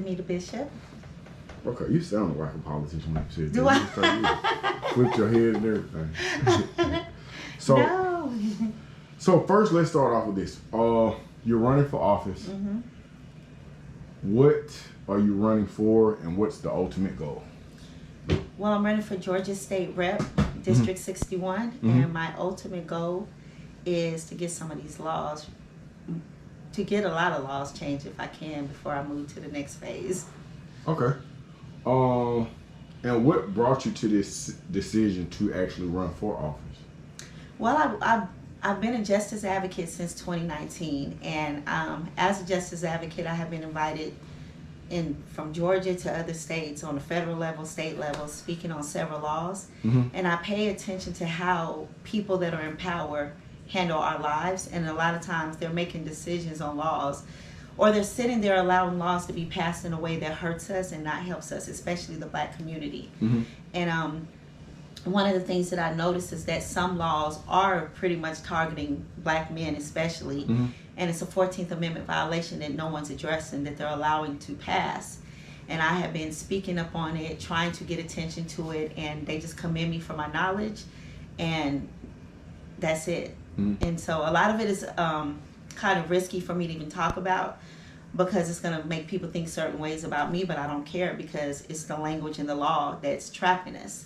Damita Bishop. Okay, you sound like a politician when you said Do that. I? Flipped your head and everything. So, No. so first, let's start off with this. You're running for office. Mm-hmm. What are you running for, and what's the ultimate goal? Well, I'm running for Georgia State Rep, District 61, and my ultimate goal is to get some of these laws, to get a lot of laws changed if I can before I move to the next phase. Okay. And what brought you to this decision to actually run for office? Well, I've been a justice advocate since 2019, and as a justice advocate, I have been invited from Georgia to other states on the federal level, state level, speaking on several laws. And I pay attention to how people that are in power handle our lives, and a lot of times they're making decisions on laws, or they're sitting there allowing laws to be passed in a way that hurts us and not helps us, especially the Black community. And one of the things that I noticed is that some laws are pretty much targeting Black men especially, and it's a 14th Amendment violation that no one's addressing, that they're allowing to pass. And I have been speaking up on it, trying to get attention to it, and they just commend me for my knowledge, and that's it. And so a lot of it is kind of risky for me to even talk about, because it's going to make people think certain ways about me, but I don't care, because it's the language in the law that's trapping us.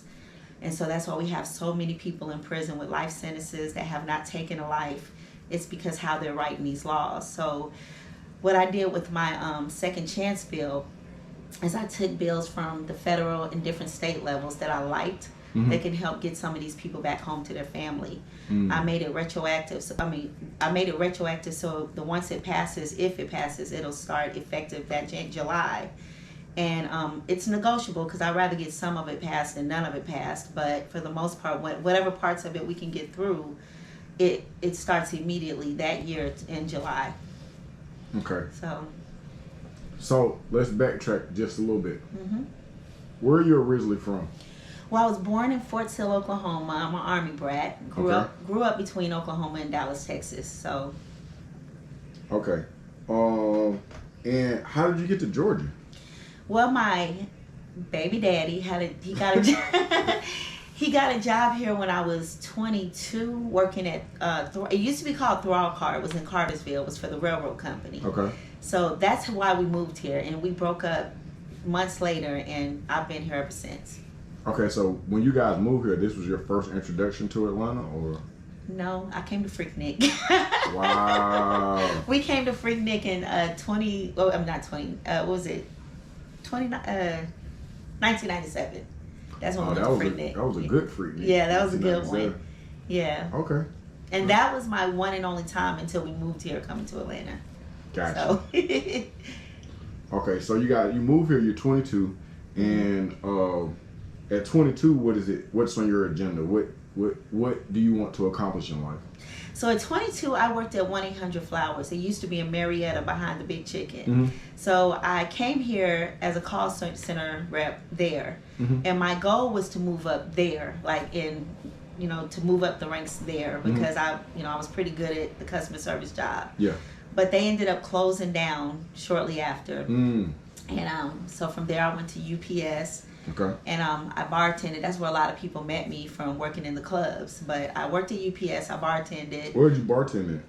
And so that's why we have so many people in prison with life sentences that have not taken a life. It's because how they're writing these laws. So what I did with my second chance bill is I took bills from the federal and different state levels that I liked that can help get some of these people back home to their family. I made it retroactive. So, I made it retroactive so the once it passes, if it passes, it'll start effective that July. And it's negotiable, because I'd rather get some of it passed than none of it passed. But for the most part, whatever parts of it we can get through, it starts immediately that year in July. Okay. So let's backtrack just a little bit. Where are you originally from? Well, I was born in Fort Sill, Oklahoma. I'm an Army brat. Grew up between Oklahoma and Dallas, Texas. So. Okay. And how did you get to Georgia? Well, my baby daddy he got a job here when I was 22, working at it used to be called Thrall Car. It was in Cartersville. It was for the railroad company. Okay. So that's why we moved here, and we broke up months later, and I've been here ever since. Okay, so when you guys moved here, this was your first introduction to Atlanta, or? No, I came to Freaknik. Wow. We came to Freaknik in 1997. That's when we went to Freaknik. That was a good Freaknik. Yeah, that was a good one. Yeah. Okay. And that was my one and only time until we moved here, coming to Atlanta. Gotcha. So. Okay, so you moved here, you're 22, and at 22, what's on your agenda? What do you want to accomplish in life? So at 22, I worked at 1-800-Flowers. It used to be in Marietta behind the Big Chicken. So I came here as a call center rep there. And my goal was to move up there, to move up the ranks there, because I was pretty good at the customer service job. Yeah. But they ended up closing down shortly after. And so from there I went to UPS. Okay. And I bartended. That's where a lot of people met me, from working in the clubs. But I worked at UPS. I bartended. Where did you bartend at?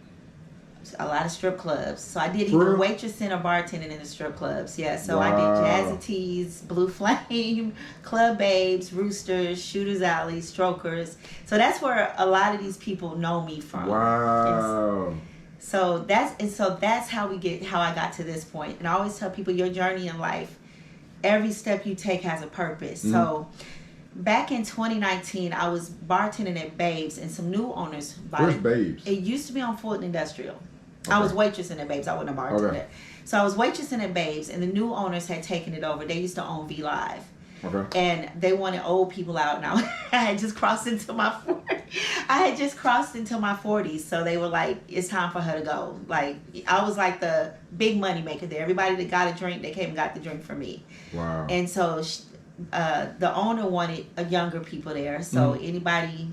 A lot of strip clubs. So I did either waitressing or bartending in the strip clubs. Yeah. So I did Jazzy Tees, Blue Flame, Club Babes, Roosters, Shooters Alley, Strokers. So that's where a lot of these people know me from. Wow. So that's how I got to this point. And I always tell people, your journey in life, every step you take has a purpose. So back in 2019, I was bartending at Babes, and some new owners bought Where's it. Babes? It used to be on Fulton Industrial. Okay. I was waitressing at Babes. I wasn't a bartender. Okay. So I was waitressing at Babes, and the new owners had taken it over. They used to own V Live. Okay. And they wanted old people out. Now I had just crossed into my 40s, so they were like, it's time for her to go. Like, I was like the big money maker there. Everybody that got a drink, they came and got the drink for me. Wow. And so the owner wanted younger people there, so anybody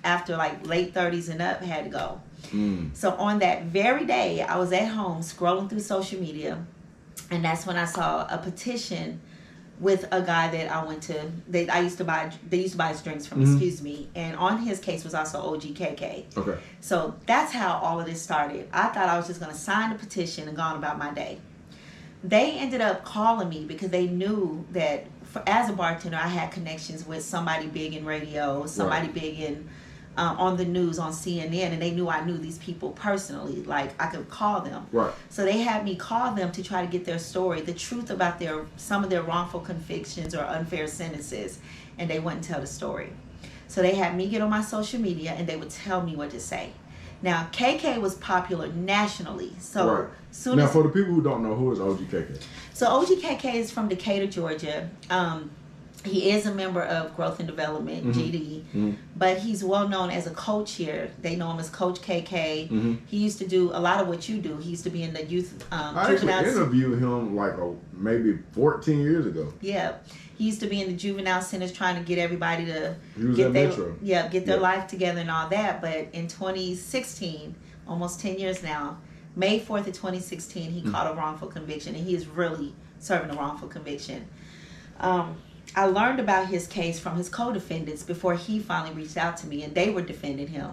after like late 30s and up had to go. So on that very day, I was at home scrolling through social media, And that's when I saw a petition with a guy that I went to. They used to buy his drinks from. Excuse me. And on his case was also OGKK. Okay. So that's how all of this started. I thought I was just going to sign the petition and go on about my day. They ended up calling me because they knew that as a bartender, I had connections with somebody big in radio, somebody big in on the news on CNN, and they knew I knew these people personally. Like, I could call them. Right. So they had me call them to try to get their story, the truth about some of their wrongful convictions or unfair sentences, and they wouldn't tell the story. So they had me get on my social media, and they would tell me what to say. Now, KK was popular nationally. So now, for the people who don't know, who is OGKK? So OGKK is from Decatur, Georgia. He is a member of Growth and Development, GD, but he's well known as a coach here. They know him as Coach KK. He used to do a lot of what you do. He used to be in the youth. I actually interviewed him like maybe 14 years ago. Yeah, he used to be in the juvenile centers trying to get everybody to get their life together and all that. But in 2016, almost 10 years now, May 4th of 2016, he caught a wrongful conviction, and he is really serving a wrongful conviction. I learned about his case from his co-defendants before he finally reached out to me, and they were defending him.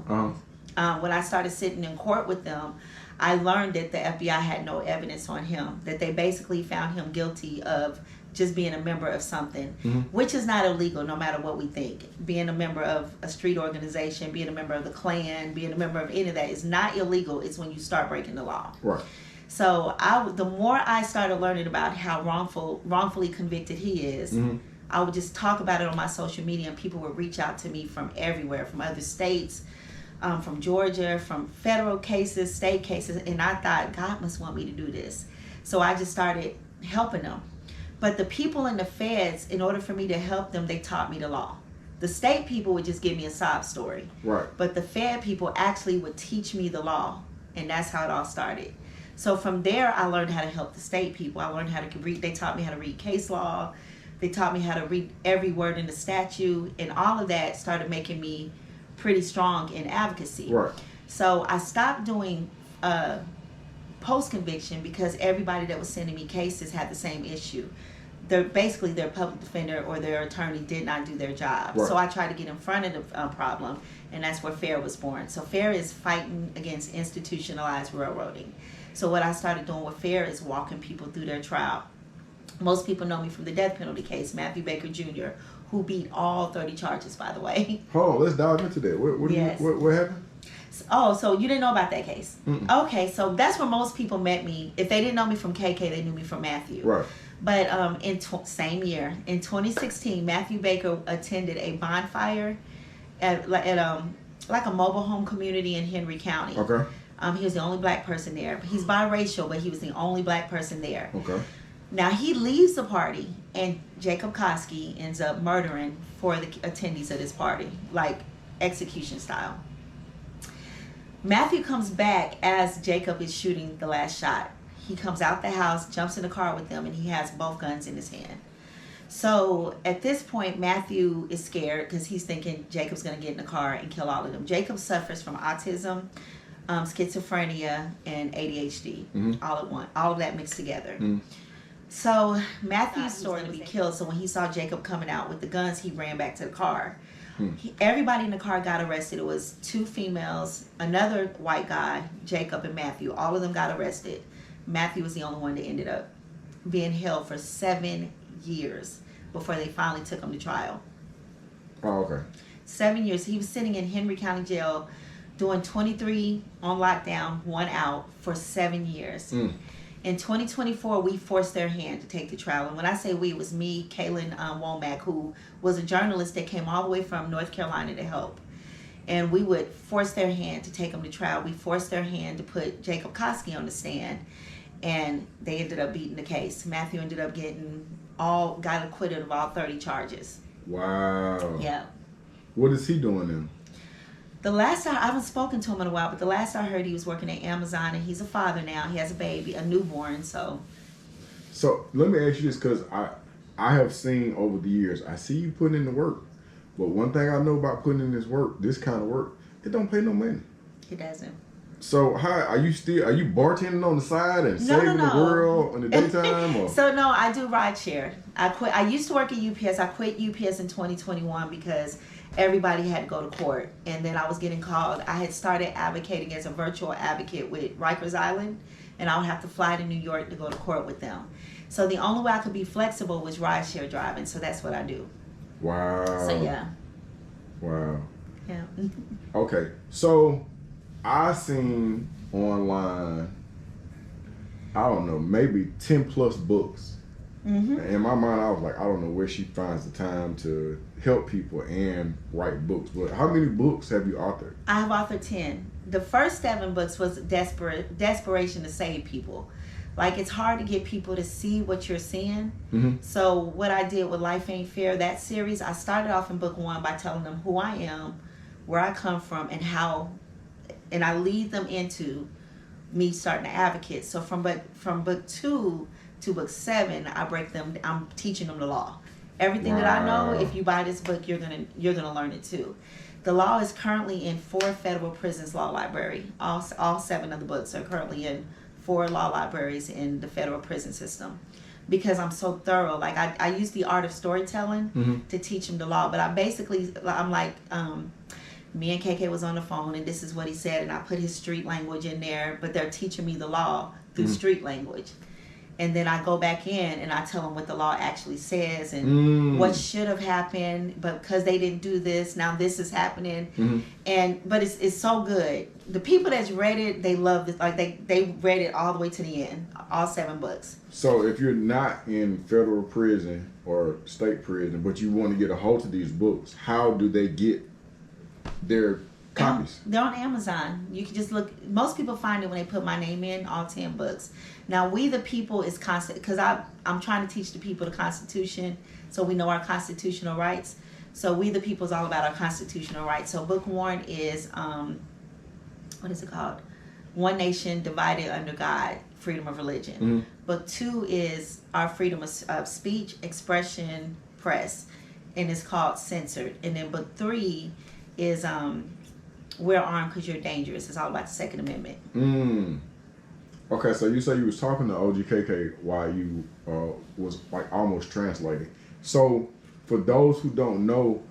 When I started sitting in court with them, I learned that the FBI had no evidence on him, that they basically found him guilty of just being a member of something, which is not illegal no matter what we think. Being a member of a street organization, being a member of the Klan, being a member of any of that is not illegal. It's when you start breaking the law. Right. So the more I started learning about how wrongfully convicted he is, I would just talk about it on my social media, and people would reach out to me from everywhere, from other states, from Georgia, from federal cases, state cases, and I thought, God must want me to do this. So I just started helping them. But the people in the feds, in order for me to help them, they taught me the law. The state people would just give me a sob story. Right. But the fed people actually would teach me the law, and that's how it all started. So from there, I learned how to help the state people. I learned how to read. They taught me how to read case law. They taught me how to read every word in the statute, and all of that started making me pretty strong in advocacy. Right. So I stopped doing post-conviction because everybody that was sending me cases had the same issue. Basically, their public defender or their attorney did not do their job. Right. So I tried to get in front of the problem, and that's where FAIR was born. So FAIR is fighting against institutionalized railroading. So what I started doing with FAIR is walking people through their trial. Most people know me from the death penalty case, Matthew Baker Jr., who beat all 30 charges, by the way. Hold on, let's dive into that. What happened? Oh, so you didn't know about that case? Mm-mm. Okay, so that's where most people met me. If they didn't know me from KK, they knew me from Matthew. Right. But same year, in 2016, Matthew Baker attended a bonfire at like a mobile home community in Henry County. Okay. He was the only black person there. He's biracial, but he was the only black person there. Okay. Now he leaves the party, and Jacob Koski ends up murdering 4 of the attendees of this party, like execution style. Matthew comes back as Jacob is shooting the last shot. He comes out the house, jumps in the car with them, and he has both guns in his hand. So at this point, Matthew is scared because he's thinking Jacob's going to get in the car and kill all of them. Jacob suffers from autism, schizophrenia, and ADHD, all at once, all of that mixed together. So Matthew's story to be killed. So when he saw Jacob coming out with the guns, he ran back to the car. Everybody in the car got arrested. It was 2 females, another white guy, Jacob and Matthew. All of them got arrested. Matthew was the only one that ended up being held for 7 years before they finally took him to trial. Oh, okay. 7 years. He was sitting in Henry County Jail doing 23 on lockdown, 1 out for 7 years. In 2024, we forced their hand to take the trial. And when I say we, it was me, Kaylin Womack, who was a journalist that came all the way from North Carolina to help. And we would force their hand to take them to trial. We forced their hand to put Jacob Koski on the stand. And they ended up beating the case. Matthew ended up got acquitted of all 30 charges. Wow. Yeah. What is he doing then? The last I haven't spoken to him in a while, but the last I heard, he was working at Amazon, and he's a father now. He has a baby, a newborn. So let me ask you this, because I have seen over the years, I see you putting in the work, but one thing I know about putting in this work, this kind of work, it don't pay no money. It doesn't. So how are you bartending on the side and saving the world in the daytime? Or? So no, I do rideshare. I used to work at UPS. I quit UPS in 2021 because everybody had to go to court, and then I was getting called. I had started advocating as a virtual advocate with Rikers Island, and I would have to fly to New York to go to court with them. So the only way I could be flexible was rideshare driving. So that's what I do. Wow. So yeah. Wow. Yeah. Okay, so I seen online, I don't know, maybe 10 plus books. In my mind, I was like, I don't know where she finds the time to help people and write books. But how many books have you authored? I have authored 10. The first 7 books was desperation to save people. Like, it's hard to get people to see what you're seeing. So what I did with Life Ain't Fair, that series, I started off in book 1 by telling them who I am, where I come from, and how, and I lead them into me starting to advocate. So from book 2 to book 7, I'm teaching them the law. Everything that I know, if you buy this book, you're gonna learn it too. The law is currently in 4 federal prisons law library. All 7 of the books are currently in 4 law libraries in the federal prison system. Because I'm so thorough, like I use the art of storytelling to teach them the law. But I'm like, me and KK was on the phone, and this is what he said, and I put his street language in there, but they're teaching me the law through street language. And then I go back in and I tell them what the law actually says and what should have happened, but because they didn't do this, now this is happening. But it's so good. The people that's read it, they love it. Like they read it all the way to the end, all 7 books. So if you're not in federal prison or state prison, but you want to get a hold of these books, how do they get their copies? They're on Amazon. You can just look. Most people find it when they put my name in, all 10 books. Now, We the People is constant, because I'm trying to teach the people the Constitution so we know our constitutional rights. So We the People is all about our constitutional rights. So book 1 is, what is it called? One Nation Divided Under God, Freedom of Religion. Book 2 is our freedom of speech, expression, press, and it's called Censored. And then book 3 is We're Armed Because You're Dangerous. It's all about the Second Amendment. Okay, so you say you was talking to OGKK while you was like almost translating. So for those who don't know,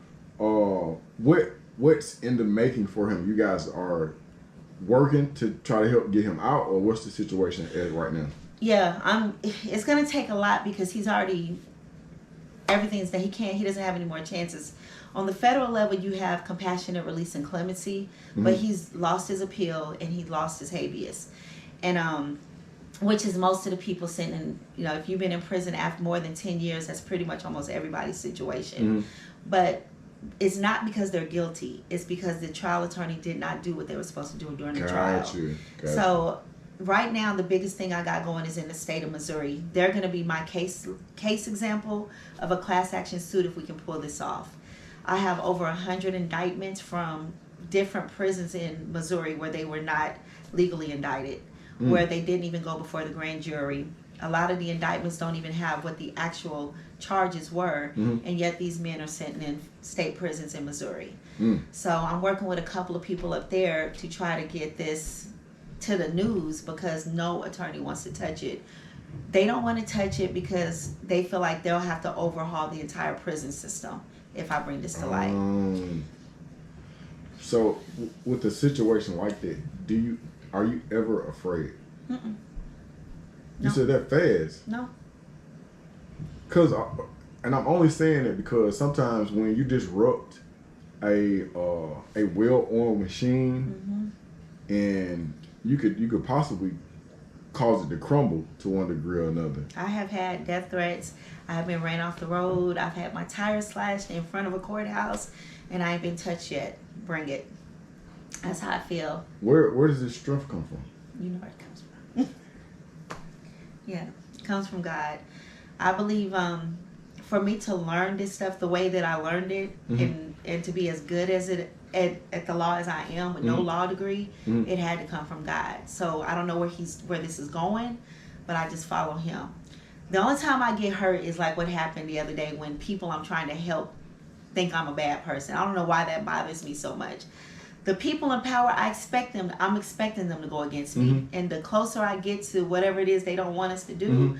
what's in the making for him? You guys are working to try to help get him out, or what's the situation right now? Yeah, it's gonna take a lot because he's already everything's that he doesn't have any more chances. On the federal level, you have compassionate release and clemency, but he's lost his appeal and he lost his habeas. And which is most of the people sitting in, if you've been in prison after more than 10 years, that's pretty much almost everybody's situation. But it's not because they're guilty. It's because the trial attorney did not do what they were supposed to do during the trial. So right now, the biggest thing I got going is in the state of Missouri. They're going to be my case example of a class action suit if we can pull this off. I have over 100 indictments from different prisons in Missouri where they were not legally indicted, where they didn't even go before the grand jury. A lot of the indictments don't even have what the actual charges were, and yet these men are sitting in state prisons in Missouri. So I'm working with a couple of people up there to try to get this to the news because no attorney wants to touch it. They don't want to touch it because they feel like they'll have to overhaul the entire prison system if I bring this to light. So with a situation like that, are you ever afraid? You said that fast. No. And I'm only saying it because sometimes when you disrupt a well-oiled machine, and you could possibly cause it to crumble to one degree or another. I have had death threats. I have been ran off the road. I've had my tires slashed in front of a courthouse, and I ain't been touched yet. Bring it. That's how I feel. Where does this strength come from? You know where it comes from. Yeah, it comes from God. I believe for me to learn this stuff the way that I learned it, and to be as good as it at the law as I am with no law degree, it had to come from God. So I don't know where this is going, but I just follow him. The only time I get hurt is like what happened the other day when people I'm trying to help think I'm a bad person. I don't know why that bothers me so much. the people in power, I'm expecting them to go against me. And the closer I get to whatever it is they don't want us to do,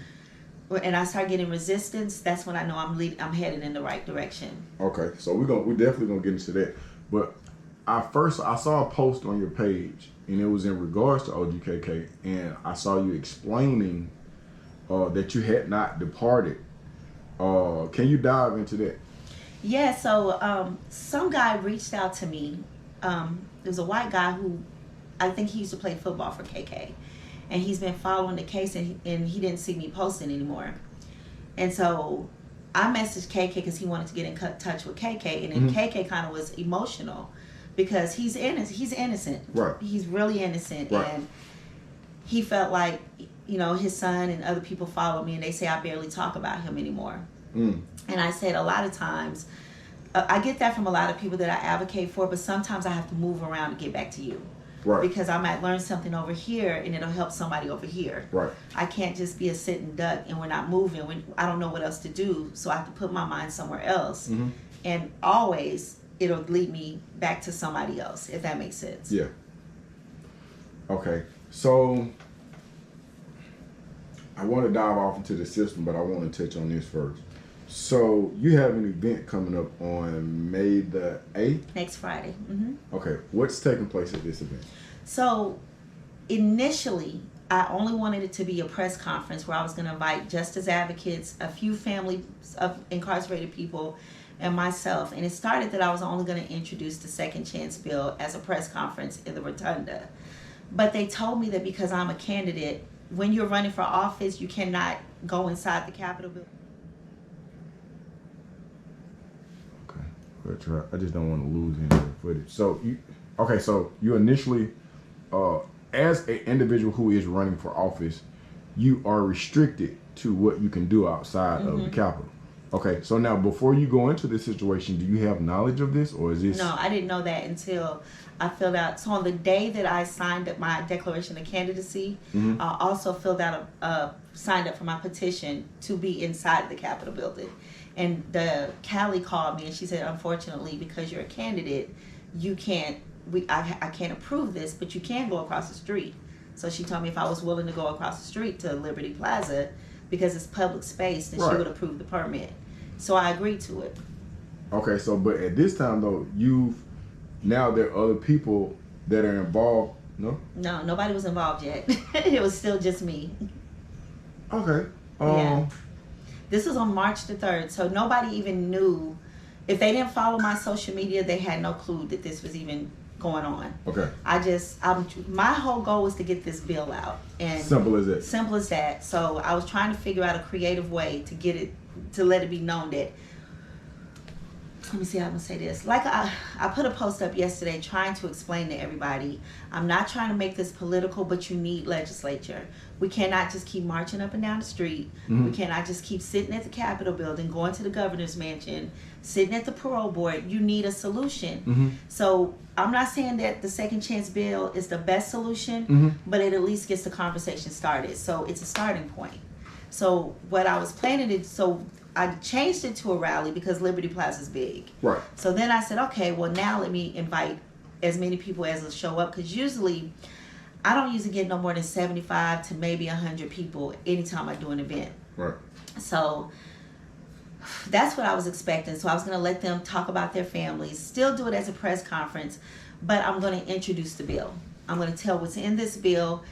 and I start getting resistance, that's when I know I'm headed in the right direction. Okay, so we're definitely gonna get into that. But I saw a post on your page, and it was in regards to OGKK, and I saw you explaining that you had not departed. Can you dive into that? Yeah, so some guy reached out to me. There's a white guy who I think he used to play football for KK, and he's been following the case, and he didn't see me posting anymore. And so I messaged KK because he wanted to get in touch with KK, and then KK kind of was emotional because he's innocent. Right. He's really innocent, right. And he felt like, his son and other people follow me, and they say I barely talk about him anymore. And I said a lot of times, I get that from a lot of people that I advocate for, but sometimes I have to move around to get back to you. Right. Because I might learn something over here and it'll help somebody over here. Right. I can't just be a sitting duck and we're not moving. I don't know what else to do, so I have to put my mind somewhere else. And always it'll lead me back to somebody else, if that makes sense. Yeah. Okay. So I want to dive off into the system, but I want to touch on this first. So you have an event coming up on May the 8th? Next Friday. Okay. What's taking place at this event? So initially, I only wanted it to be a press conference where I was going to invite justice advocates, a few families of incarcerated people, and myself. And it started that I was only going to introduce the Second Chance Bill as a press conference in the Rotunda. But they told me that because I'm a candidate, when you're running for office, you cannot go inside the Capitol building. I just don't want to lose any of the footage. So you initially, as an individual who is running for office, you are restricted to what you can do outside of the Capitol. Okay, so now before you go into this situation, do you have knowledge of this, or is this? No, I didn't know that until I filled out. So on the day that I signed up my declaration of candidacy, I also signed up for my petition to be inside the Capitol building. And the Callie called me and she said, unfortunately, because you're a candidate, you can't. I can't approve this, but you can go across the street. So she told me if I was willing to go across the street to Liberty Plaza, because it's public space, then she would approve the permit. So I agreed to it. Okay, so but at this time though, now there are other people that are involved. No, nobody was involved yet. It was still just me. Okay. Yeah. This was on March the 3rd, so nobody even knew. If they didn't follow my social media, they had no clue that this was even going on. Okay. My whole goal was to get this bill out. And simple as that. Simple as that. So I was trying to figure out a creative way to get it, to let it be known that, let me see how I'm gonna say this. Like I put a post up yesterday trying to explain to everybody, I'm not trying to make this political, but you need legislature. We cannot just keep marching up and down the street. We cannot just keep sitting at the Capitol building, going to the governor's mansion, sitting at the parole board. You need a solution. So I'm not saying that the Second Chance Bill is the best solution, but it at least gets the conversation started. So it's a starting point. So what I was planning to, so I changed it to a rally because Liberty Plaza is big. Right. So then I said, okay, well now let me invite as many people as will show up, because usually I don't usually get no more than 75 to maybe 100 people anytime I do an event. Right. So that's what I was expecting. So I was going to let them talk about their families, still do it as a press conference, but I'm going to introduce the bill. I'm going to tell what's in this bill,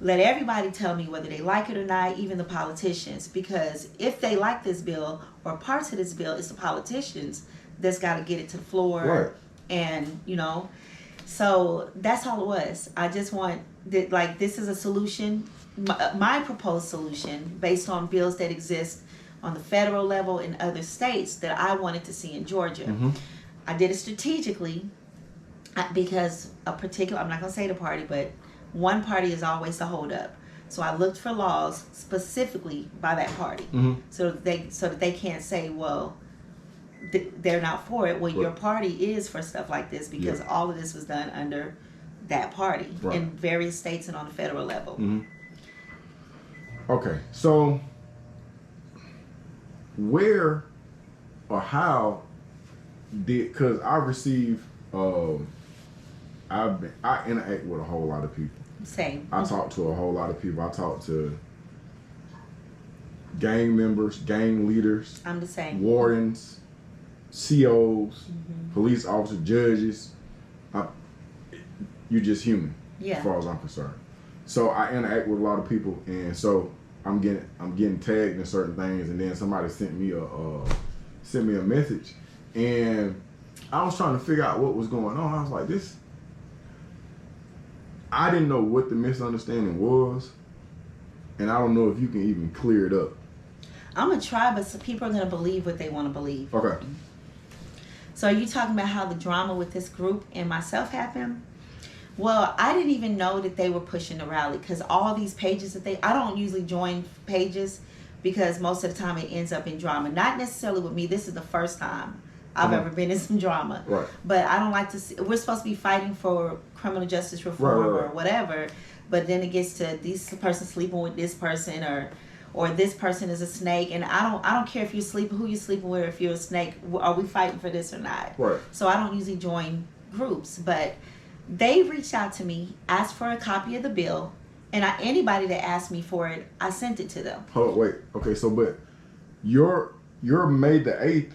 let everybody tell me whether they like it or not, even the politicians, because if they like this bill or parts of this bill, it's the politicians that's got to get it to the floor. Right. And, so that's all it was. I just want that, like, this is a solution, my proposed solution based on bills that exist on the federal level in other states that I wanted to see in Georgia. I did it strategically because I'm not going to say the party, but one party is always the holdup. So I looked for laws specifically by that party, so that they can't say, well, they're not for it. Well, your party is for stuff like this because all of this was done under that party in various states and on the federal level. Okay, so where or how because I received I interact with a whole lot of people. Same. I talk to a whole lot of people. I talk to gang members, gang leaders. I'm the same. Wardens, COs, police officers, judges. You're just human, as far as I'm concerned. So I interact with a lot of people, and so I'm getting tagged in certain things, and then somebody sent me a message, and I was trying to figure out what was going on. I was like, I didn't know what the misunderstanding was, and I don't know if you can even clear it up. I'm gonna try, but some people are gonna believe what they want to believe. Okay. So are you talking about how the drama with this group and myself happened? Well, I didn't even know that they were pushing the rally, because all these pages I don't usually join pages because most of the time it ends up in drama. Not necessarily with me. This is the first time I've ever been in some drama. Right. But I don't like to see, we're supposed to be fighting for criminal justice reform or whatever, but then it gets to this person sleeping with this person, or this person is a snake, and I don't care if you're sleeping, who you're sleeping with, or if you're a snake. Are we fighting for this or not? Right. So I don't usually join groups, but they reached out to me, asked for a copy of the bill, and anybody that asked me for it, I sent it to them. Hold on, wait. Okay, so but your May the 8th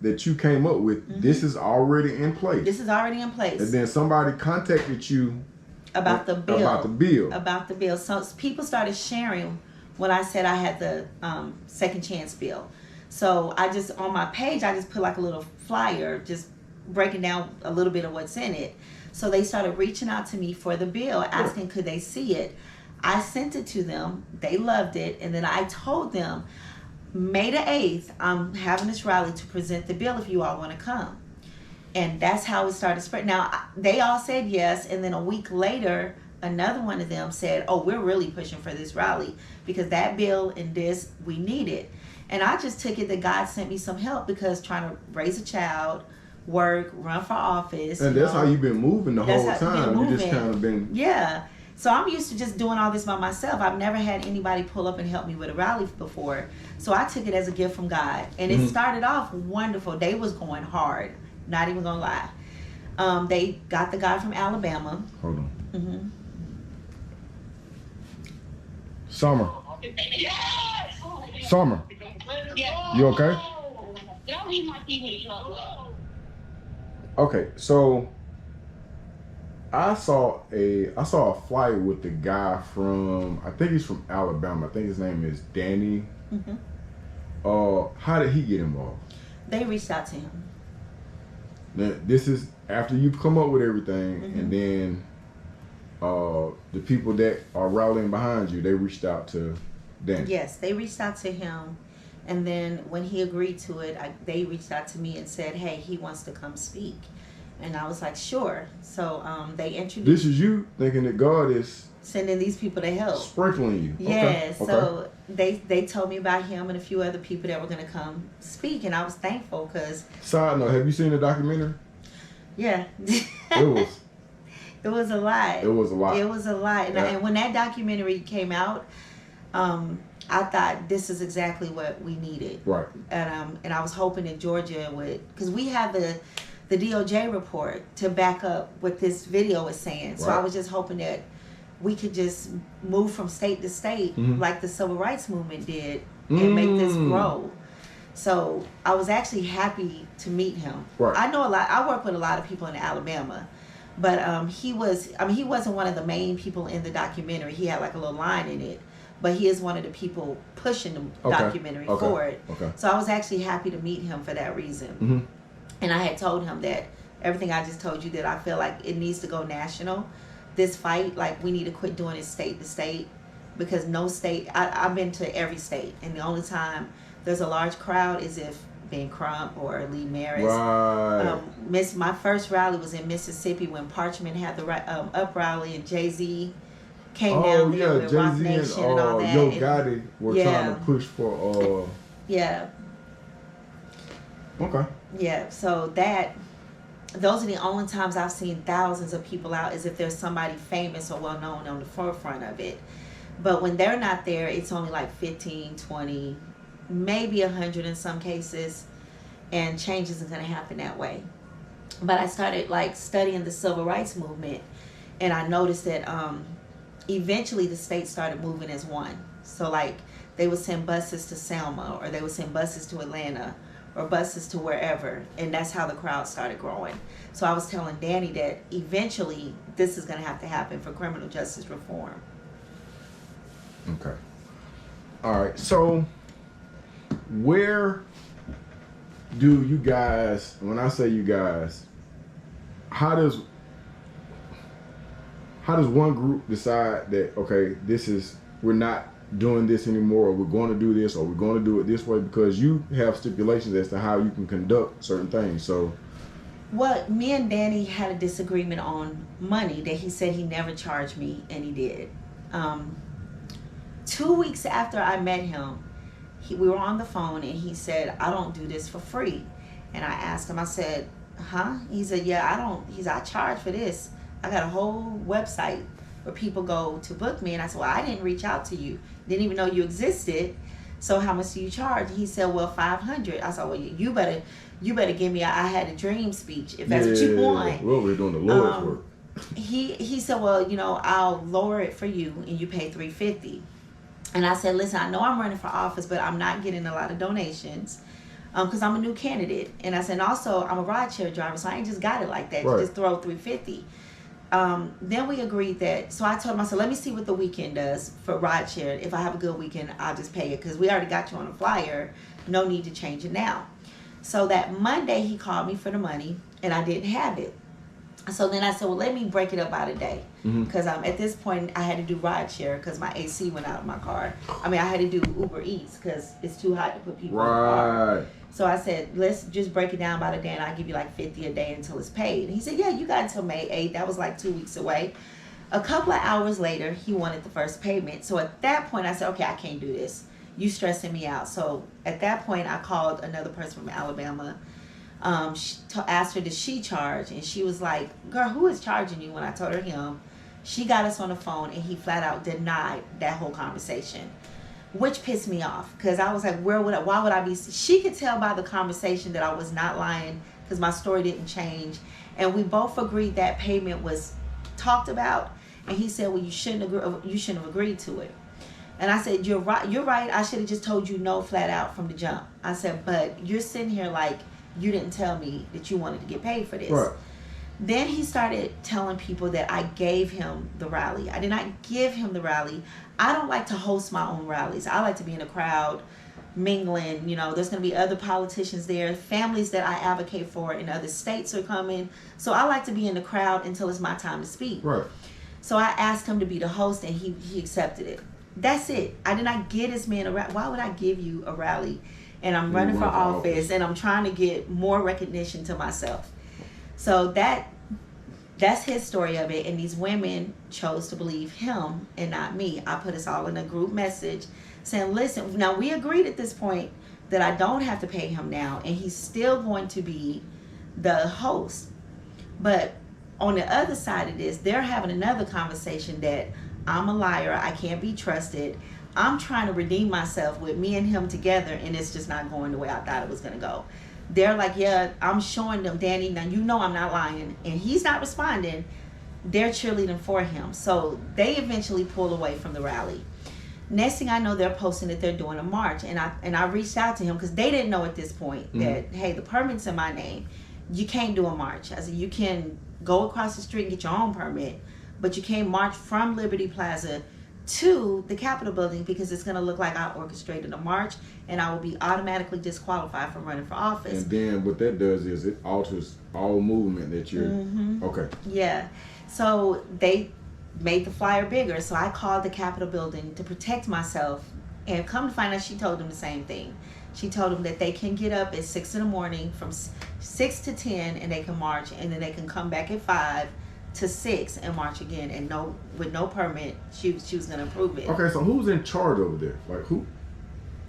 that you came up with, this is already in place. This is already in place. And then somebody contacted you about the bill. About the bill. So people started sharing when I said I had the second chance bill. So I just, on my page, I just put like a little flyer, just breaking down a little bit of what's in it. So they started reaching out to me for the bill, asking could they see it. I sent it to them. They loved it. And then I told them, May the 8th, I'm having this rally to present the bill if you all want to come. And that's how it started spreading. Now, they all said yes. And then a week later, another one of them said, oh, we're really pushing for this rally because that bill and this, we need it. And I just took it that God sent me some help, because trying to raise a child, work, run for office. And that's how you've been moving the whole time. You just kind of been. Yeah. So I'm used to just doing all this by myself. I've never had anybody pull up and help me with a rally before. So I took it as a gift from God. And it started off wonderful. They was going hard. Not even going to lie. They got the guy from Alabama. Hold on. Summer. Summer. You okay? Okay, so I saw a flyer with the guy from, I think he's from Alabama. I think his name is Danny. How did he get involved? They reached out to him. Now, this is after you've come up with everything, and then the people that are rallying behind you, they reached out to Danny. Yes, they reached out to him. And then when he agreed to it, they reached out to me and said, hey, he wants to come speak. And I was like, sure. So they introduced. This is you thinking that God is sending these people to help. Sprinkling you. Yeah, okay. So they told me about him and a few other people that were going to come speak. And I was thankful because. Side note, have you seen the documentary? Yeah. It was. It was a lot. It was a lot. It was a lot. And when that documentary came out, I thought this is exactly what we needed. Right. And I was hoping that Georgia would, because we have the DOJ report to back up what this video is saying. So I was just hoping that we could just move from state to state like the civil rights movement did and make this grow. So I was actually happy to meet him. Right. I know a lot. I work with a lot of people in Alabama. But he wasn't one of the main people in the documentary. He had like a little line in it. But he is one of the people pushing the documentary for it. Okay. So I was actually happy to meet him for that reason. And I had told him that everything I just told you, that I feel like it needs to go national. This fight, like we need to quit doing it state to state, because no state, I've been to every state, and the only time there's a large crowd is if Ben Crump or Lee Maris. Right. My first rally was in Mississippi when Parchment had the up rally, and Jay-Z came down there with Rock Nation and all that. Yo Gotti were trying to push for yeah. Okay. Yeah, so those are the only times I've seen thousands of people out, is if there's somebody famous or well known on the forefront of it. But when they're not there, it's only like 15, 20, maybe 100 in some cases, and change isn't going to happen that way. But I started like studying the civil rights movement, and I noticed that eventually the states started moving as one. So like they would send buses to Selma, or they would send buses to Atlanta, or buses to wherever, and that's how the crowd started growing. So I was telling Danny that eventually this is going to have to happen for criminal justice reform. Okay. All right. So where do you guys, when I say you guys, how does one group decide that, okay, we're not doing this anymore, or we're going to do this, or we're going to do it this way? Because you have stipulations as to how you can conduct certain things. So Well, me and Danny had a disagreement on money, that he said he never charged me, and he did. 2 weeks after I met him, we were on the phone, and he said, I don't do this for free. And I asked him, I said, huh? He said, yeah, I don't. I charge for this. I got a whole website where people go to book me. And I said, well, I didn't reach out to you. Didn't even know you existed. So how much do you charge? He said, well, $500. I said, well, you better give me I had a dream speech, if that's what you want. Well, we're doing the Lord's work. He said, well, I'll lower it for you, and you pay $350. And I said, listen, I know I'm running for office, but I'm not getting a lot of donations because I'm a new candidate. And I said, and also, I'm a rideshare driver, so I ain't just got it like that. Right. You just throw $350. Then we agreed that, so I told him, I said, let me see what the weekend does for rideshare. If I have a good weekend, I'll just pay it, because we already got you on a flyer. No need to change it now. So that Monday, he called me for the money, and I didn't have it. So then I said, well, let me break it up by the day. Because at this point, I had to do rideshare because my AC went out of my car. I mean, I had to do Uber Eats because it's too hot to put people in the car. So I said, let's just break it down by the day, and I'll give you like $50 a day until it's paid. And he said, yeah, you got until May 8th. That was like 2 weeks away. A couple of hours later, he wanted the first payment. So at that point, I said, okay, I can't do this. You stressing me out. So at that point, I called another person from Alabama, asked her, did she charge? And she was like, girl, who is charging you? When I told her him, she got us on the phone, and he flat out denied that whole conversation, which pissed me off, because I was like, why would I be? She could tell by the conversation that I was not lying, because my story didn't change. And we both agreed that payment was talked about. And he said, well, you shouldn't have agreed to it. And I said, you're right. I should have just told you no flat out from the jump. I said, but you're sitting here like you didn't tell me that you wanted to get paid for this. Right. Then he started telling people that I gave him the rally. I did not give him the rally. I don't like to host my own rallies. I like to be in a crowd, mingling. There's going to be other politicians there. Families that I advocate for in other states are coming. So I like to be in the crowd until it's my time to speak. Right. So I asked him to be the host, and he accepted it. That's it. I did not get this man a rally. Why would I give you a rally? And I'm running for office, and I'm trying to get more recognition to myself. So that's his story of it. And these women chose to believe him and not me. I put us all in a group message saying, listen, now we agreed at this point that I don't have to pay him now, and he's still going to be the host. But on the other side of this, they're having another conversation that I'm a liar, I can't be trusted. I'm trying to redeem myself with me and him together, and it's just not going the way I thought it was going to go. They're like, yeah, I'm showing them, Danny, now you know I'm not lying, and he's not responding. They're cheerleading for him. So they eventually pull away from the rally. Next thing I know, they're posting that they're doing a march, and I reached out to him because they didn't know at this point that, hey, the permit's in my name. You can't do a march. I said, you can go across the street and get your own permit, but you can't march from Liberty Plaza to the Capitol building, because it's going to look like I orchestrated a march, and I will be automatically disqualified from running for office. And then what that does is it alters all movement that you're okay. Yeah. So they made the flyer bigger. So I called the Capitol building to protect myself, and come to find out, she told them the same thing. She told them that they can get up at 6 in the morning from 6 to 10, and they can march, and then they can come back at 5 to 6 and march again, and with no permit. She was going to approve it. Okay, so who's in charge over there? Like who?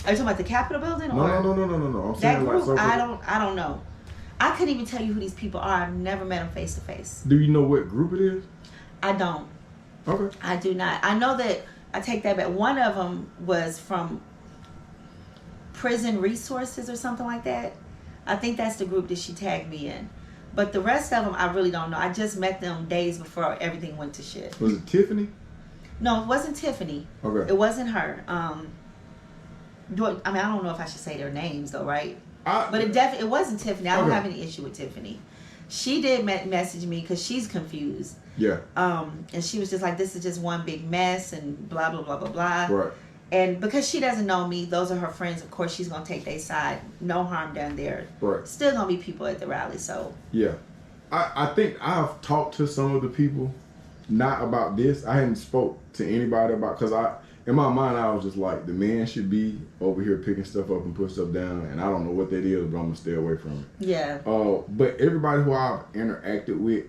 Are you talking about the Capitol building? No. I'm saying that group. Like, I don't know. I couldn't even tell you who these people are. I've never met them face to face. Do you know what group it is? I don't. Okay. I do not. I know that, I take that back. One of them was from Prison Resources or something like that. I think that's the group that she tagged me in. But the rest of them, I really don't know. I just met them days before everything went to shit. Was it Tiffany? No, it wasn't Tiffany. Okay. It wasn't her. I don't know if I should say their names though, right? But it wasn't Tiffany. I don't have any issue with Tiffany. She did message me because she's confused. Yeah. And she was just like, this is just one big mess and blah, blah, blah, blah, blah. Right. And because she doesn't know me, those are her friends. Of course, she's going to take their side. No harm done there. Right. Still going to be people at the rally, so. Yeah. I think I've talked to some of the people, not about this. I hadn't spoke to anybody about, because in my mind, I was just like, the man should be over here picking stuff up and putting stuff down, and I don't know what that is, but I'm going to stay away from it. Yeah. But everybody who I've interacted with,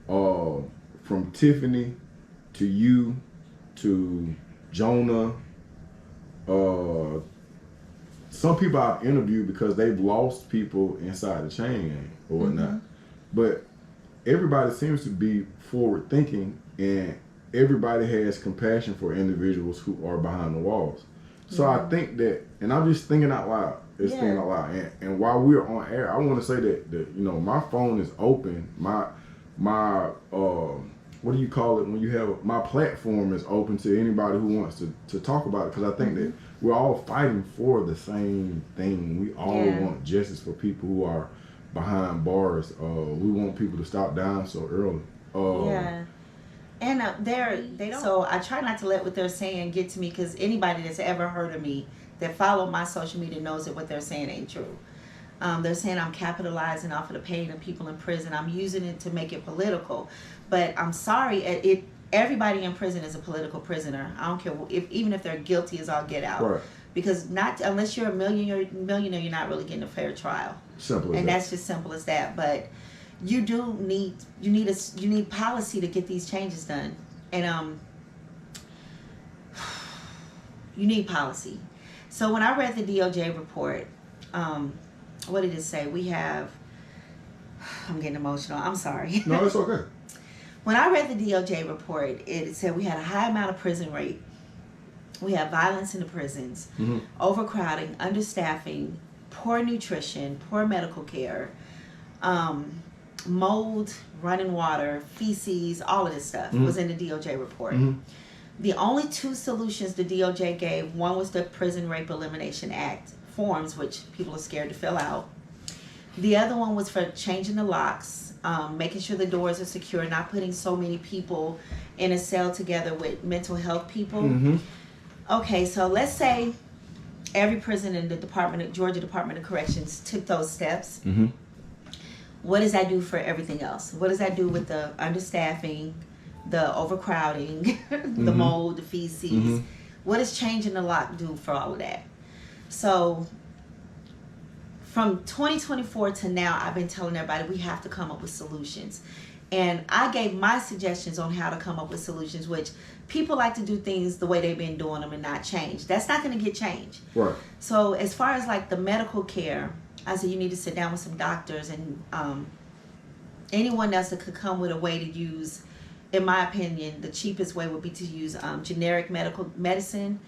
from Tiffany to you to Jonah, some people I've interviewed because they've lost people inside the chain gang or whatnot. Mm-hmm. But everybody seems to be forward thinking, and everybody has compassion for individuals who are behind the walls. So I think that, and I'm just thinking out loud. Thinking out loud. And while we're on air, I want to say that my phone is open. My what do you call it when you have my platform is open to anybody who wants to talk about it, because I think that we're all fighting for the same thing. We all want justice for people who are behind bars. We want people to stop dying so early. And they don't. So I try not to let what they're saying get to me, because anybody that's ever heard of me that follow my social media knows that what they're saying ain't true. They're saying I'm capitalizing off of the pain of people in prison. I'm using it to make it political. But I'm sorry, everybody in prison is a political prisoner. I don't care even if they're guilty as all get out. Right. Because unless you're a millionaire, you're not really getting a fair trial. Simple as and that. That's just simple as that. But you need policy to get these changes done, and you need policy. So when I read the DOJ report, what did it say? I'm getting emotional. I'm sorry. No, it's okay. When I read the DOJ report, it said we had a high amount of prison rape. We have violence in the prisons, overcrowding, understaffing, poor nutrition, poor medical care, mold, running water, feces, all of this stuff was in the DOJ report. The only two solutions the DOJ gave, one was the Prison Rape Elimination Act forms, which people are scared to fill out. The other one was for changing the locks, making sure the doors are secure, not putting so many people in a cell together with mental health people. Okay, so let's say every prison in the Georgia Department of Corrections took those steps. What does that do for everything else? What does that do with the understaffing, the overcrowding, the mold, the feces? What does changing the lock do for all of that? So from 2024 to now, I've been telling everybody we have to come up with solutions. And I gave my suggestions on how to come up with solutions, which people like to do things the way they've been doing them and not change. That's not going to get changed. Right. So as far as like the medical care, I said you need to sit down with some doctors and anyone else that could come with a way to use, in my opinion, the cheapest way would be to use generic medicine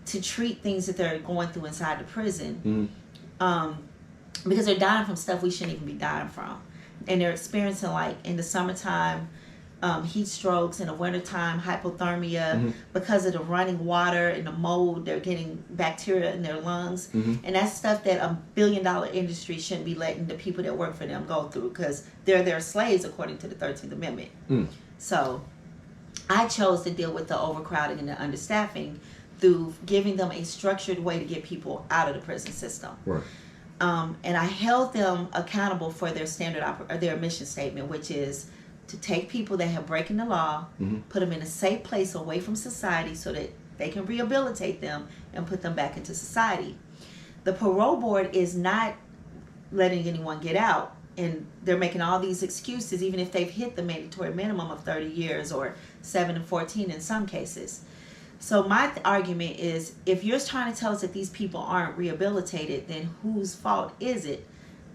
to treat things that they're going through inside the prison. Because they're dying from stuff we shouldn't even be dying from. And they're experiencing, like in the summertime, heat strokes, in the wintertime, hypothermia. Because of the running water and the mold, they're getting bacteria in their lungs. And that's stuff that $1 billion industry shouldn't be letting the people that work for them go through, because they're their slaves according to the 13th Amendment. So I chose to deal with the overcrowding and the understaffing through giving them a structured way to get people out of the prison system. Right. And I held them accountable for their their mission statement, which is to take people that have broken the law, put them in a safe place away from society so that they can rehabilitate them and put them back into society. The parole board is not letting anyone get out, and they're making all these excuses even if they've hit the mandatory minimum of 30 years or 7 and 14 in some cases. So my argument is, if you're trying to tell us that these people aren't rehabilitated, then whose fault is it?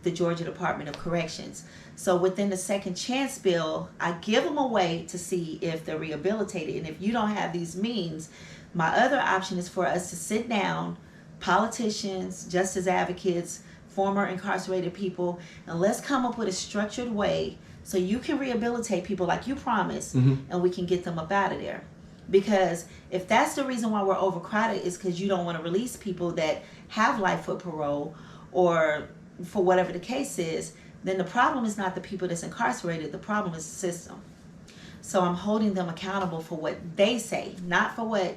The Georgia Department of Corrections. So within the second chance bill, I give them a way to see if they're rehabilitated. And if you don't have these means, my other option is for us to sit down, politicians, justice advocates, former incarcerated people, and let's come up with a structured way so you can rehabilitate people like you promised, and we can get them up out of there. Because if that's the reason why we're overcrowded, is because you don't want to release people that have life with parole, or for whatever the case is, then the problem is not the people that's incarcerated, the problem is the system. So I'm holding them accountable for what they say, not for what,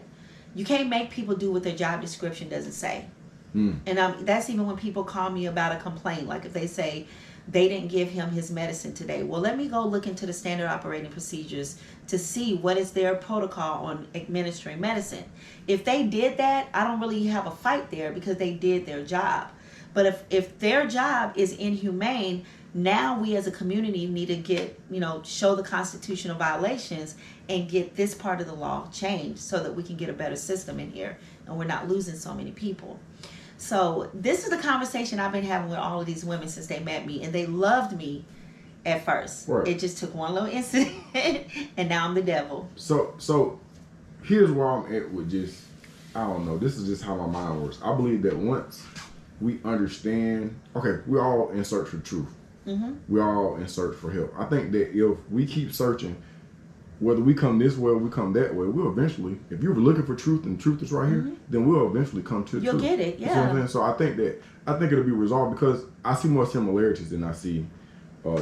you can't make people do what their job description doesn't say. And that's even when people call me about a complaint, like if they say they didn't give him his medicine today. Well, let me go look into the standard operating procedures to see what is their protocol on administering medicine. If they did that, I don't really have a fight there because they did their job. But if their job is inhumane, now we as a community need to get, show the constitutional violations and get this part of the law changed so that we can get a better system in here and we're not losing so many people. So this is the conversation I've been having with all of these women since they met me, and they loved me at first. Right. It just took one little incident and now I'm the devil. So here's where I'm at with just, I don't know, this is just how my mind works. I believe that once we understand, okay, we're all in search for truth. We're all in search for help. I think that if we keep searching, whether we come this way or we come that way, we'll eventually, if you're looking for truth and truth is right here, then we'll eventually come to the truth. You'll get it, yeah. You see what I'm saying? So I think it'll be resolved because I see more similarities than I see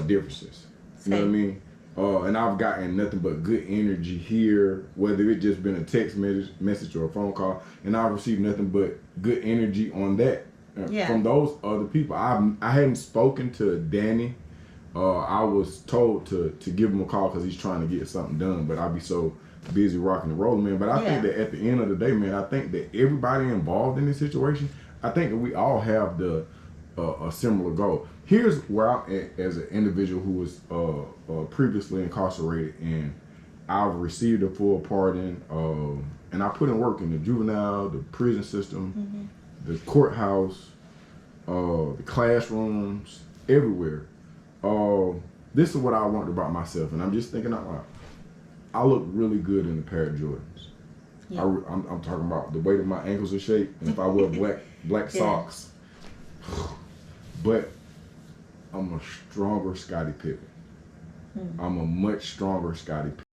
differences. You know what I mean? And I've gotten nothing but good energy here, whether it just been a text message or a phone call, and I've received nothing but good energy on that from those other people. I hadn't spoken to Danny. I was told to give him a call because he's trying to get something done, but I'd be so busy rocking and rolling, man. But I think that at the end of the day, man, I think that everybody involved in this situation, I think that we all have a similar goal. Here's where I'm at as an individual who was previously incarcerated, and I've received a full pardon, and I put in work in the juvenile, the prison system, the courthouse, the classrooms, everywhere. This is what I learned about myself, and I'm just thinking out loud. I look really good in a pair of Jordans. Yeah. I'm talking about the way that my ankles are shaped, and if I wear black socks. But I'm a stronger Scottie Pippen. I'm a much stronger Scottie Pippen.